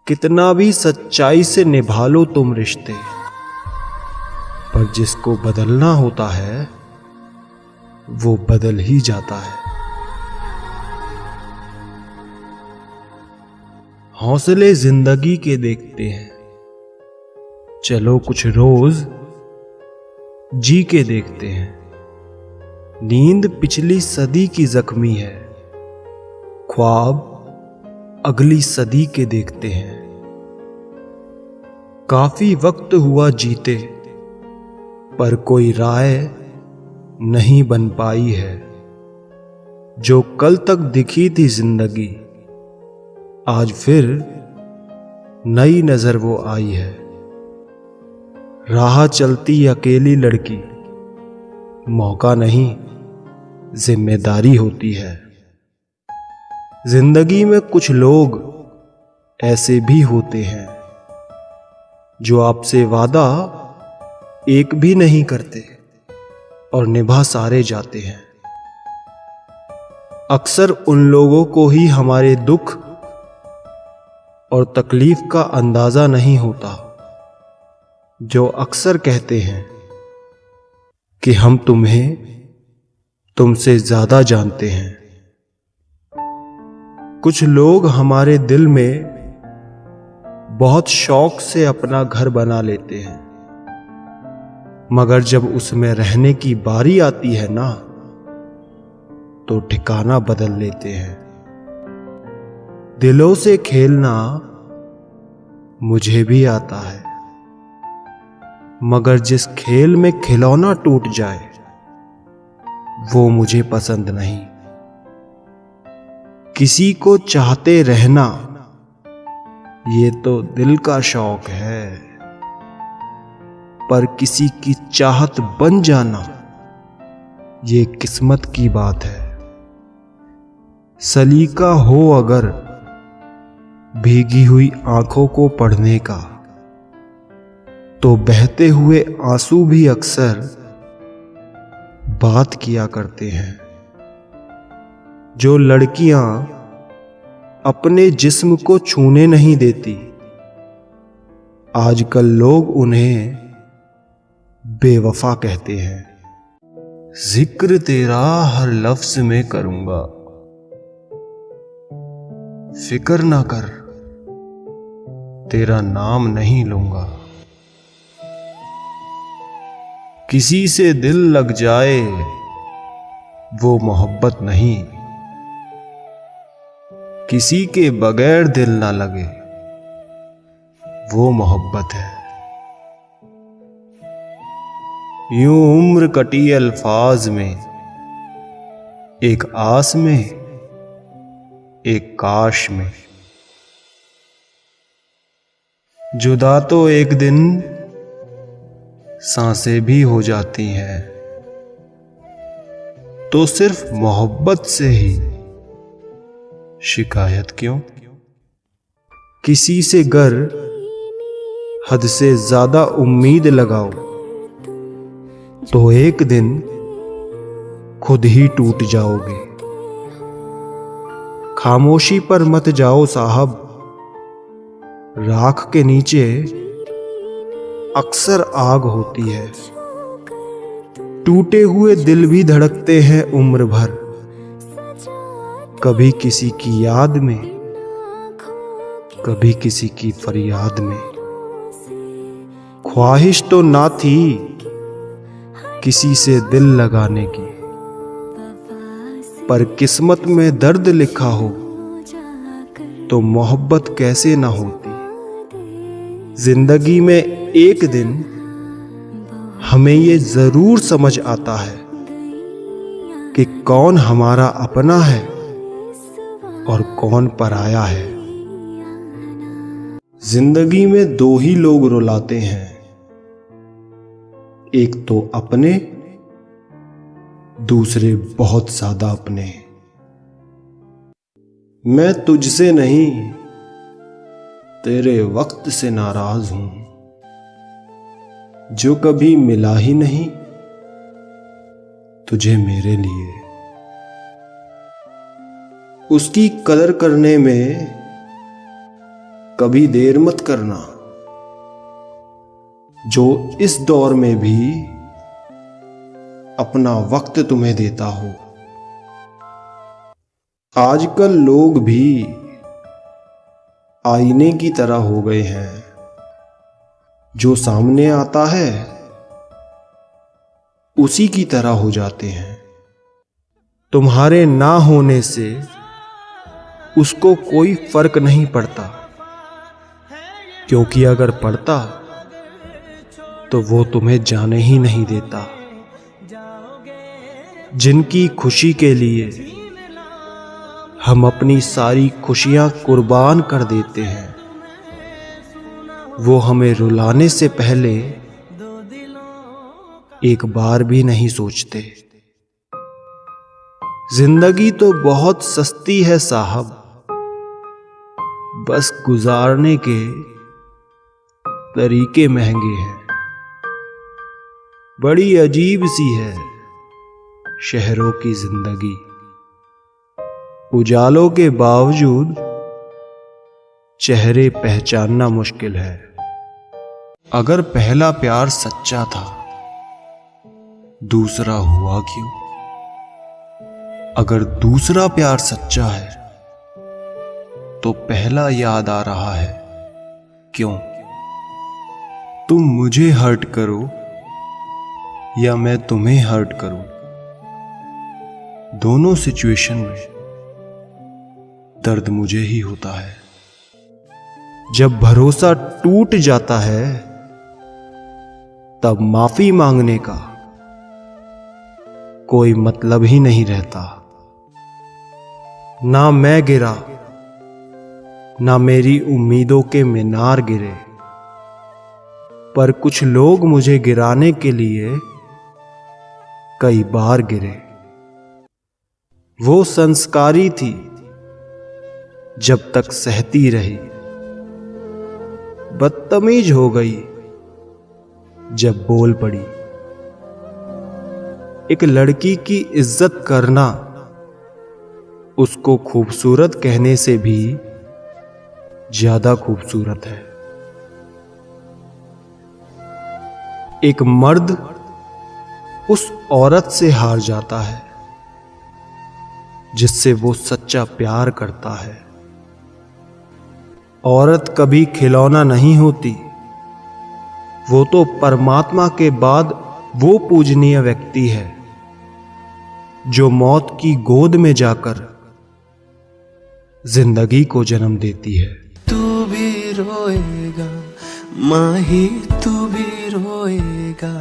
कितना भी सच्चाई से निभा लो तुम रिश्ते, पर जिसको बदलना होता है वो बदल ही जाता है। हौसले जिंदगी के देखते हैं, चलो कुछ रोज जी के देखते हैं। नींद पिछली सदी की जख्मी है, ख्वाब अगली सदी के देखते हैं। काफी वक्त हुआ जीते, पर कोई राय नहीं बन पाई है। जो कल तक दिखी थी जिंदगी, आज फिर नई नजर वो आई है। राह चलती अकेली लड़की, मौका नहीं जिम्मेदारी होती है। जिंदगी में कुछ लोग ऐसे भी होते हैं जो आपसे वादा एक भी नहीं करते और निभा सारे जाते हैं। अक्सर उन लोगों को ही हमारे दुख और तकलीफ का अंदाजा नहीं होता, जो अक्सर कहते हैं कि हम तुम्हें तुमसे ज्यादा जानते हैं। कुछ लोग हमारे दिल में बहुत शौक से अपना घर बना लेते हैं, मगर जब उसमें रहने की बारी आती है ना, तो ठिकाना बदल लेते हैं। दिलों से खेलना मुझे भी आता है, मगर जिस खेल में खिलौना टूट जाए वो मुझे पसंद नहीं। किसी को चाहते रहना ये तो दिल का शौक है, पर किसी की चाहत बन जाना ये किस्मत की बात है। सलीका हो अगर भीगी हुई आंखों को पढ़ने का, तो बहते हुए आंसू भी अक्सर बात किया करते हैं। जो लड़कियां अपने जिस्म को छूने नहीं देती, आजकल लोग उन्हें बेवफा कहते हैं। जिक्र तेरा हर लफ्ज में करूंगा, फिक्र ना कर तेरा नाम नहीं लूंगा। किसी से दिल लग जाए वो मोहब्बत नहीं, किसी के बगैर दिल ना लगे वो मोहब्बत है। यूं उम्र कटी अल्फाज में, एक आस में एक काश में। जुदा तो एक दिन सांसें भी हो जाती हैं, तो सिर्फ मोहब्बत से ही शिकायत क्यों। किसी से गर हद से ज्यादा उम्मीद लगाओ, तो एक दिन खुद ही टूट जाओगे। खामोशी पर मत जाओ साहब, राख के नीचे अक्सर आग होती है। टूटे हुए दिल भी धड़कते हैं उम्र भर, कभी किसी की याद में, कभी किसी की फरियाद में। ख्वाहिश तो ना थी किसी से दिल लगाने की, पर किस्मत में दर्द लिखा हो तो मोहब्बत कैसे ना होती। जिंदगी में एक दिन हमें ये जरूर समझ आता है कि कौन हमारा अपना है और कौन पराया है। जिंदगी में दो ही लोग रुलाते हैं, एक तो अपने, दूसरे बहुत ज्यादा अपने। मैं तुझसे नहीं तेरे वक्त से नाराज हूं, जो कभी मिला ही नहीं तुझे मेरे लिए। उसकी कदर करने में कभी देर मत करना। जो इस दौर में भी अपना वक्त तुम्हें देता हो। आजकल लोग भी आईने की तरह हो गए हैं, जो सामने आता है उसी की तरह हो जाते हैं। तुम्हारे ना होने से उसको कोई फर्क नहीं पड़ता, क्योंकि अगर पड़ता तो वो तुम्हें जाने ही नहीं देता। जिनकी खुशी के लिए हम अपनी सारी खुशियां कुर्बान कर देते हैं, वो हमें रुलाने से पहले एक बार भी नहीं सोचते। जिंदगी तो बहुत सस्ती है साहब, बस गुजारने के तरीके महंगे हैं। बड़ी अजीब सी है शहरों की जिंदगी, उजालों के बावजूद चेहरे पहचानना मुश्किल है। अगर पहला प्यार सच्चा था, दूसरा हुआ क्यों? अगर दूसरा प्यार सच्चा है, तो पहला याद आ रहा है क्यों? तुम मुझे हर्ट करो या मैं तुम्हें हर्ट करूं, दोनों सिचुएशन में दर्द मुझे ही होता है। जब भरोसा टूट जाता है, तब माफी मांगने का कोई मतलब ही नहीं रहता। ना मैं गिरा, ना मेरी उम्मीदों के मीनार गिरे, पर कुछ लोग मुझे गिराने के लिए कई बार गिरे। वो संस्कारी थी जब तक सहती रही, बदतमीज हो गई जब बोल पड़ी। एक लड़की की इज्जत करना उसको खूबसूरत कहने से भी ज्यादा खूबसूरत है। एक मर्द उस औरत से हार जाता है जिससे वो सच्चा प्यार करता है। औरत कभी खिलौना नहीं होती, वो तो परमात्मा के बाद वो पूजनीय व्यक्ति है जो मौत की गोद में जाकर जिंदगी को जन्म देती है। तू भी रोएगा माही, तू भी रोएगा।